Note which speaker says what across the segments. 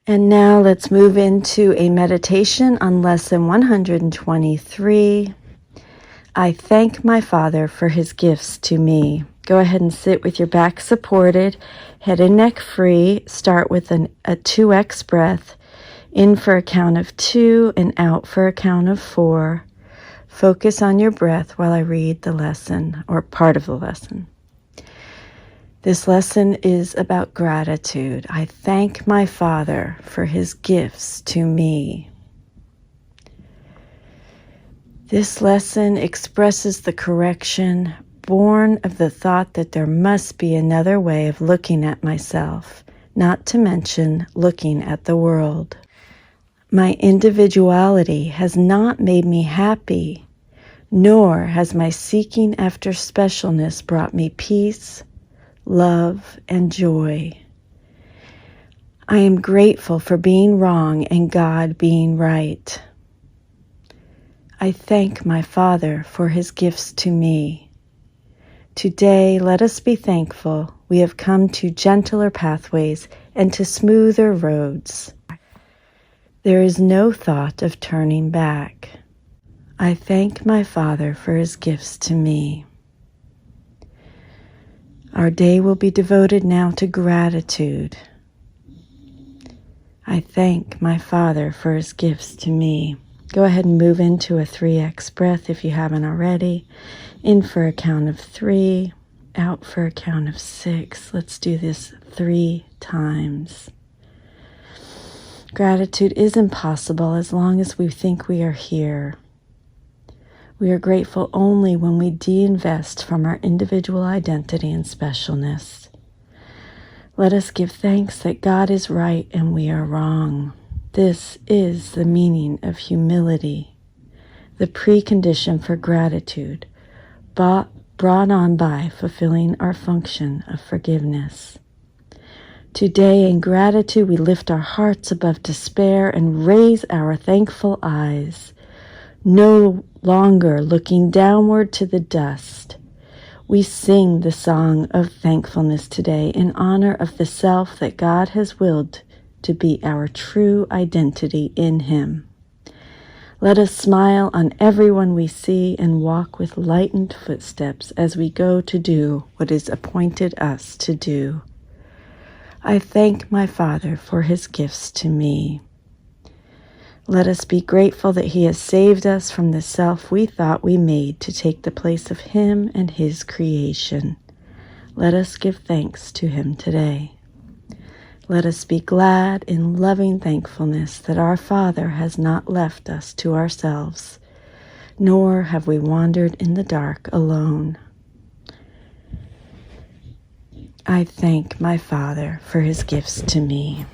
Speaker 1: And now let's move into a meditation on lesson 123. I thank my Father for his gifts to me. Go ahead and sit with your back supported, head and neck free. Start with a 2x breath. In for a count of 2 and out for a count of 4. Focus on your breath while I read the lesson or part of the lesson. This lesson is about gratitude. I thank my Father for his gifts to me. This lesson expresses the correction born of the thought that there must be another way of looking at myself, not to mention looking at the world. My individuality has not made me happy, nor has my seeking after specialness brought me peace, love, and joy. I am grateful for being wrong and God being right. I thank my Father for his gifts to me. Today, let us be thankful we have come to gentler pathways and to smoother roads. There is no thought of turning back. I thank my Father for his gifts to me. Our day will be devoted now to gratitude. I thank my Father for his gifts to me. Go ahead and move into a 3x breath if you haven't already. In for a count of 3, out for a count of 6. Let's do this 3 times. Gratitude is impossible as long as we think we are here. We are grateful only when we de-invest from our individual identity and specialness. Let us give thanks that God is right and we are wrong. This is the meaning of humility, the precondition for gratitude, brought on by fulfilling our function of forgiveness. Today, in gratitude, we lift our hearts above despair and raise our thankful eyes, no longer looking downward to the dust. We sing the song of thankfulness today in honor of the self that God has willed to be our true identity in him. Let us smile on everyone we see and walk with lightened footsteps as we go to do what is appointed us to do. I thank my Father for his gifts to me. Let us be grateful that he has saved us from the self we thought we made to take the place of him and his creation. Let us give thanks to him today. Let us be glad in loving thankfulness that our Father has not left us to ourselves, nor have we wandered in the dark alone. I thank my Father for his gifts to me.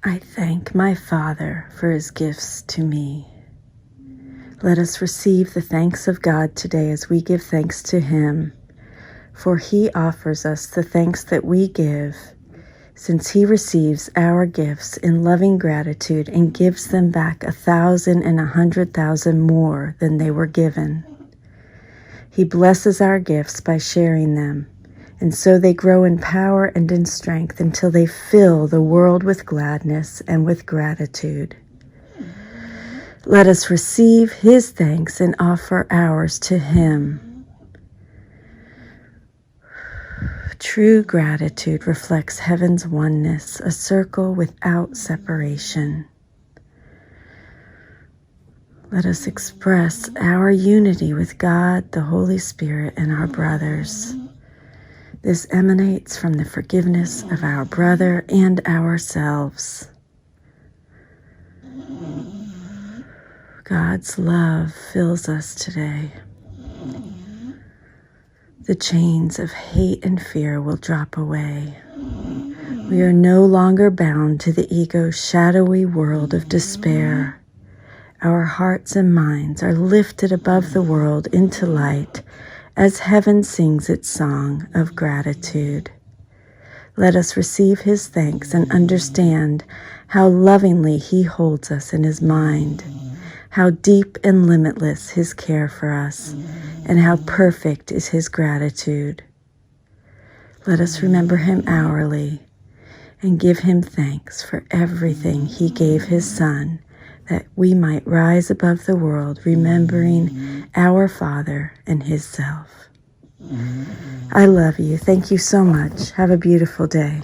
Speaker 1: I thank my Father for his gifts to me. Let us receive the thanks of God today as we give thanks to him, for he offers us the thanks that we give, since he receives our gifts in loving gratitude and gives them back 1,000 and 100,000 more than they were given. He blesses our gifts by sharing them, and so they grow in power and in strength until they fill the world with gladness and with gratitude. Let us receive his thanks and offer ours to him. True gratitude reflects heaven's oneness, a circle without separation. Let us express our unity with God, the Holy Spirit, and our brothers. This emanates from the forgiveness of our brother and ourselves. God's love fills us today. The chains of hate and fear will drop away. We are no longer bound to the ego's shadowy world of despair. Our hearts and minds are lifted above the world into light as heaven sings its song of gratitude. Let us receive his thanks and understand how lovingly he holds us in his mind, how deep and limitless his care for us, and how perfect is his gratitude. Let us remember him hourly and give him thanks for everything he gave his Son, that we might rise above the world, remembering our Father and his self. I love you. Thank you so much. Have a beautiful day.